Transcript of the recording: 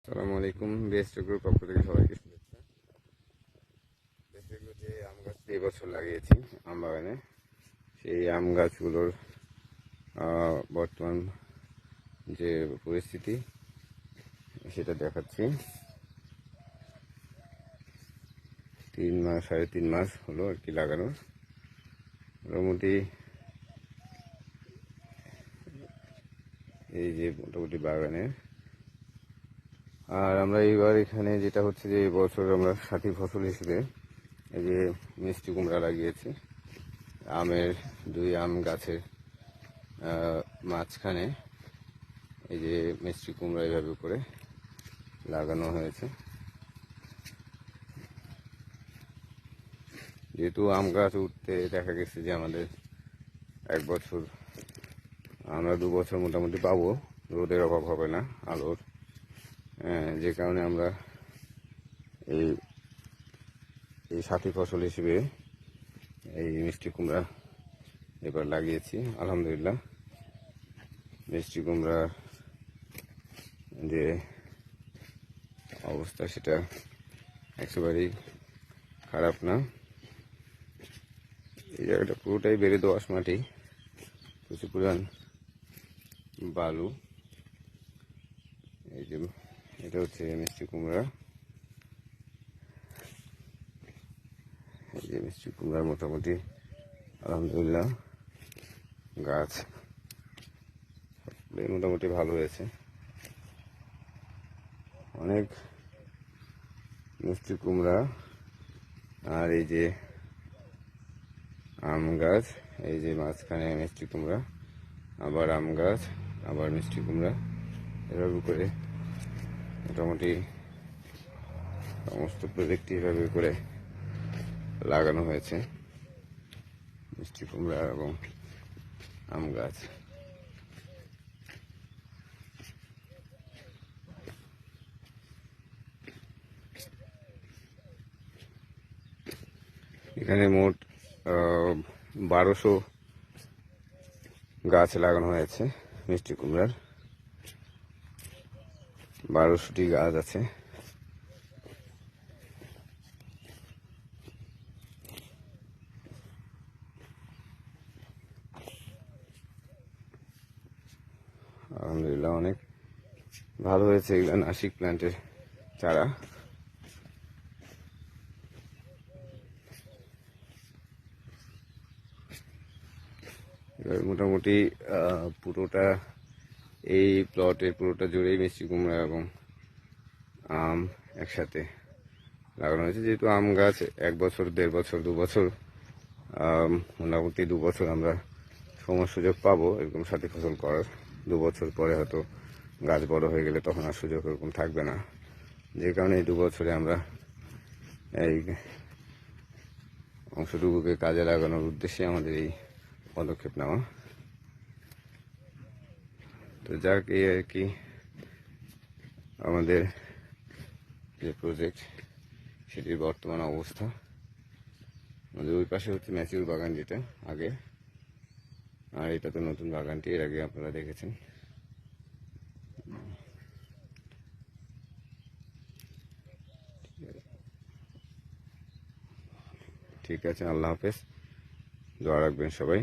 আসসালামু আলাইকুম। Best group পক্ষ থেকে সবাইকে শুভেচ্ছা। বেস্ট এগ্রো যে আম গাছ এই বছর লাগিয়েছি আম বাগানে, সেই আম গাছগুলোর বর্তমান যে পরিস্থিতি সেটা দেখাচ্ছি। 3.5 মাস হলো আর কি লাগানোর। মোটামুটি এই যে মোটামুটি বাগানে। আর আমরা এইবার এখানে যেটা হচ্ছে যে এই বছর আমরা সাথী ফসল হিসেবে এই যে মিষ্টি কুমড়া লাগিয়েছি। আমের দুই আম গাছের মাঝখানে এই যে মিষ্টি কুমড়া এইভাবে করে লাগানো হয়েছে। যেহেতু আম গাছ উঠতে দেখা গেছে যে আমাদের 1 বছর, আমরা 2 বছর মোটামুটি পাবো, রোদের অভাব হবে না, আলোর। যে কারণে আমরা এই এই সাথী ফসল হিসেবে এই মিষ্টি কুমড়া এবার লাগিয়েছি। আলহামদুলিল্লাহ, মিষ্টি কুমড়ার যে অবস্থা সেটা একেবারেই খারাপ না। এই জায়গাটা পুরোটাই বেড়ে দোআঁশ মাটি, প্রচুর পরিমাণ বালু। এই যে এটা হচ্ছে মিষ্টি কুমড়া। এই যে মিষ্টি কুমড়ার মোটামুটি আলহামদুলিল্লাহ গাছ মোটামুটি ভালো হয়েছে। অনেক মিষ্টি কুমড়া। আর এই যে আম গাছ, এই যে মাঝখানে মিষ্টি কুমড়া, আবার আম গাছ, আবার মিষ্টি কুমড়া, এভাবে করে মোটামুটি সমস্ত প্রজেক্ট এভাবে করে লাগানো হয়েছে মিষ্টি কুমড়া এবং আম গাছ। এখানে মোট 1200 গাছ লাগানো হয়েছে মিষ্টি কুমড়ার। 1200টি গাছ আছে। আলহামদুলিল্লাহ অনেক ভালো হয়েছে। এগুলো নাসিক প্ল্যান্টের চারা। এবার মোটামুটি পুরোটা এই প্লটের পুরোটা জুড়েই মিষ্টি কুমড়া এবং আম একসাথে লাগানো হয়েছে। যেহেতু আম গাছ 1 বছর, 1.5 বছর, 2 বছর, মোটামুটি 2 বছর আমরা সময় সুযোগ পাবো এরকম সাথী ফসল করার। 2 বছর পরে হয়তো গাছ বড় হয়ে গেলে তখন আর সুযোগ এরকম থাকবে না। যে কারণে এই 2 বছরে আমরা এই অংশটুকুকে কাজে লাগানোর উদ্দেশ্যে আমাদের এই পদক্ষেপ নেওয়া। তো যাক, এই আর কি আমাদের যে প্রজেক্ট সেটির বর্তমান অবস্থা। আমাদের ওই পাশে হচ্ছে ম্যাচিউর বাগান, যেটা আগে, আর এটা তো নতুন বাগানটি, এর আগে আপনারা দেখেছেন। ঠিক আছে, আল্লাহ হাফেজ, দোয়া রাখবেন সবাই।